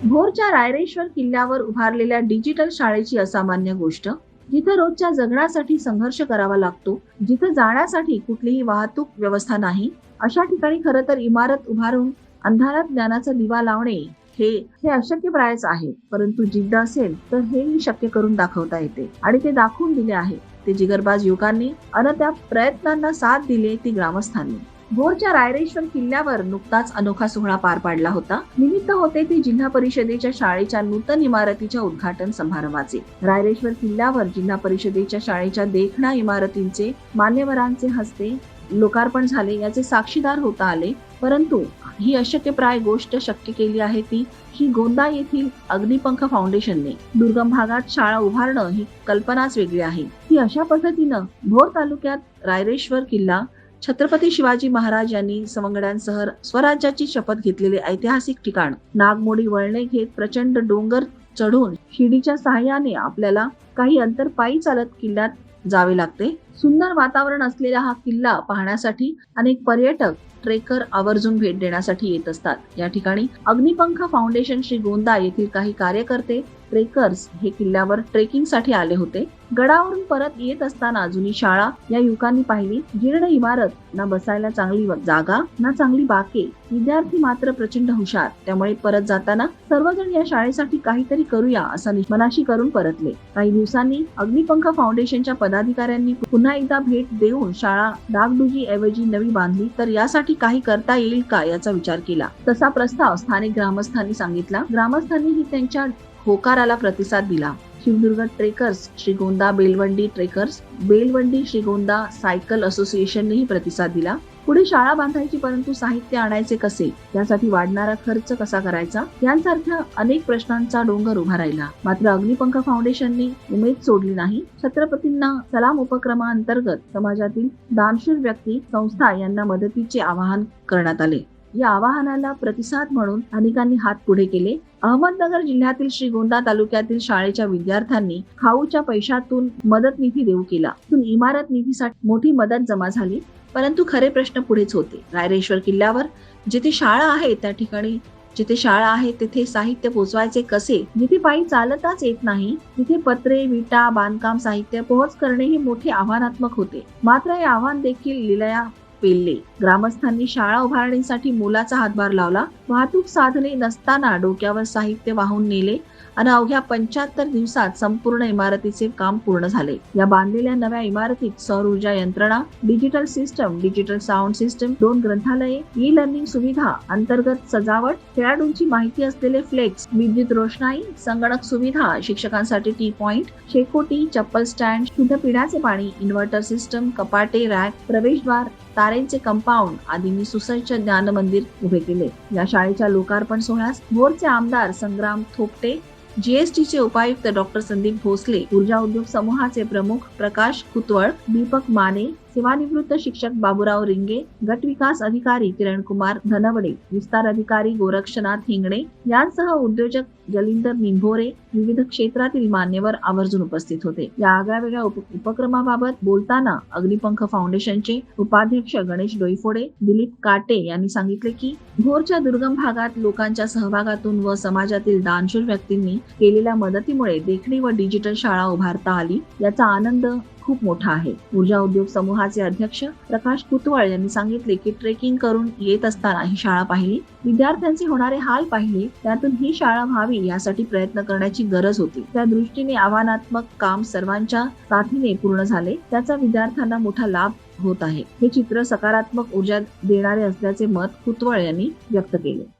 भोरच्या रायरेश्वर किल्ल्यावर उभारलेल्या डिजिटल शाळेची असामान्य गोष्ट, जिथे रोजच्या जगण्यासाठी संघर्ष करावा लागतो, जिथे जाण्यासाठी कुठलीही वाहतूक व्यवस्था नाही, अशा ठिकाणी खरं तर इमारत उभारून अंधारात ज्ञानाचा दिवा लावणे हे हे अशक्यप्रायच आहे. परंतु जिद्द असेल तर हेही शक्य करून दाखवता येते आणि ते दाखवून दिले आहे. ते जिगरबाज युवकांनी आणि त्या प्रयत्नांना साथ दिली ती ग्रामस्थांनी. भोरच्या रायरेश्वर किल्ल्यावर नुकताच अनोखा सोहळा पार पाडला होता. निमित्त होते ते जिल्हा परिषदेच्या शाळेच्या नूतन इमारतीच्या उद्घाटन समारंभाचे. रायरेश्वर किल्ल्यावर जिल्हा परिषदेच्या शाळेच्या देखण्या इमारतींचे मान्यवरांचे हस्ते लोकार्पण झाले, याचे साक्षीदार होता आले. परंतु ही अशक्यप्राय गोष्ट शक्य केली आहे ती श्रीगोंदा येथील अग्निपंख फाउंडेशनने. दुर्गम भागात शाळा उभारणं ही कल्पनाच वेगळी आहे. ती अशा पद्धतीनं भोर तालुक्यात रायरेश्वर किल्ला, छत्रपती शिवाजी महाराज यांनी सवंगड्यांसह स्वराज्याची शपथ घेतलेले ऐतिहासिक ठिकाण, नागमोडी वळणे घेत प्रचंड डोंगर चढून शिडीच्या सहाय्याने आपल्याला काही अंतर पायी चालत किल्ल्यात जावे लागते. सुंदर वातावरण असलेला हा किल्ला पाहण्यासाठी अनेक पर्यटक, ट्रेकर आवर्जून भेट देण्यासाठी येत असतात. या ठिकाणी अग्निपंख फाउंडेशन श्रीगोंदा येथील काही कार्यकर्ते, ट्रेकर्स हे किल्ल्यावर ट्रेकिंग साठी आले होते. गडावरून परत येत असताना जुनी शाळा या युवकांनी पाहिली. जीर्ण इमारत, ना बसायला चांगली जागा, ना चांगली बाके. विद्यार्थी मात्र प्रचंड हुशार. त्यामुळे परत जाताना सर्वजण या शाळेसाठी काहीतरी करूया असं मनाशी करून परतले. काही दिवसांनी अग्निपंख फाउंडेशनच्या पदाधिकाऱ्यांनी पुन्हा एकदा भेट देऊन शाळा डागडुजी ऐवजी नवी बांधली तर यासाठी काही करता येईल का याचा विचार केला. तसा प्रस्ताव स्थानिक ग्रामस्थांनी सांगितला. ग्रामस्थांनीही त्यांच्या होकाराला प्रतिसाद दिला. Shivdurg trekkers, Shrigonda Belwandi trekkers, Belwandi Shrigonda cycle असोसिएशननेही प्रतिसाद दिला. पुढे शाळा बांधायची, परंतु साहित्य आणायचे कसे, त्यासाठी वाढणारा खर्च कसा करायचा, यांसारख्या अनेक प्रश्नांचा डोंगर उभा राहिला. मात्र अग्निपंख फाउंडेशनने उमेद सोडली नाही. छत्रपतींना सलाम उपक्रमाअंतर्गत समाजातील दानशूर व्यक्ती, संस्था यांना मदतीचे आवाहन करण्यात आले. या आवाहनाला प्रतिसाद म्हणून अनेकांनी हात पुढे केले. अहमदनगर जिल्ह्यातील श्रीगोंदा तालुक्यातील शाळेच्या विद्यार्थ्यांनी खाऊच्या पैशातून मदत निधी देऊ केला. इमारत निधीसाठी मोठी मदत जमा झाली. परंतु खरे प्रश्न पुढेच होते. रायरेश्वर किल्ल्यावर जिथे शाळा आहे त्या ठिकाणी, जिथे शाळा आहे तिथे साहित्य पोहोचवायचे कसे, जिथे पायी चालताच येत नाही तिथे पत्रे, विटा, बांधकाम साहित्य पोहोच करणे हे मोठे आव्हानात्मक होते. मात्र हे आव्हान देखील लिलया पेलले. ग्रामस्थांनी शाळा उभारणीसाठी मोलाचा हातभार लावला. वाहतूक साधने नसताना डोक्यावर साहित्य वाहून नेले आणि अवघ्या 75 दिवसात संपूर्ण इमारतीचे काम पूर्ण झाले. या बांधलेल्या नव्या इमारतीत सौर ऊर्जा यंत्रणा, digital system, digital sound system, 2 ग्रंथालये, ई लर्निंग सुविधा, अंतर्गत सजावट, खेळाडूंची माहिती असलेले फ्लेक्स, विद्युत रोषणाई, संगणक सुविधा, शिक्षकांसाठी टी पॉइंट, शेकोटी, चप्पल स्टँड, शुद्ध पिण्याचे पाणी, इन्व्हर्टर सिस्टम, कपाटे, रॅक, प्रवेशद्वार, तारेंचे कंपाऊंड आदींनी सुसज्ज ज्ञान मंदिर उभे केले. या शाळेच्या लोकार्पण सोहळ्यास भोरचे आमदार संग्राम थोपटे, जीएसटीचे उपायुक्त डॉक्टर संदीप भोसले, ऊर्जा उद्योग समूहाचे प्रमुख प्रकाश कुतवळ, दीपक माने, सेवानिवृत्त शिक्षक बाबूराव रिंगे, गट विकास अधिकारी किरणकुमार धनवडे, विस्तार अधिकारी गोरक्षनाथ हिंगणे यांसह उद्योजक जलिंदर निंभोरे, विविध क्षेत्रातील मान्यवर आवर्जून उपस्थित होते. या आगळ्यावेगळ्या उपक्रमाबाबत बोलताना अग्निपंख फाउंडेशनचे उपाध्यक्ष गणेश डोईफोडे, दिलीप काटे यांनी सांगितले की भोरच्या दुर्गम भागात लोकांच्या सहभागातून व समाजातील दानशूर व्यक्तींनी केलेल्या मदतीमुळे देखणी व डिजिटल शाळा उभारता आली. याचा आनंद खूप मोठा आहे. ऊर्जा उद्योग समूहाचे अध्यक्ष प्रकाश कुतवळ यांनी सांगितले की ट्रेकिंग करून येत असताना ही शाळा पाहिली, विद्यार्थ्यांचे होणारे हाल पाहिले, त्यातून ही शाळा व्हावी यासाठी प्रयत्न करण्याची गरज होती. त्या दृष्टीने आव्हानात्मक काम सर्वांच्या साथीने पूर्ण झाले. त्याचा विद्यार्थ्यांना मोठा लाभ होत आहे. हे चित्र सकारात्मक ऊर्जा देणारे असल्याचे मत कुतवळ यांनी व्यक्त केले.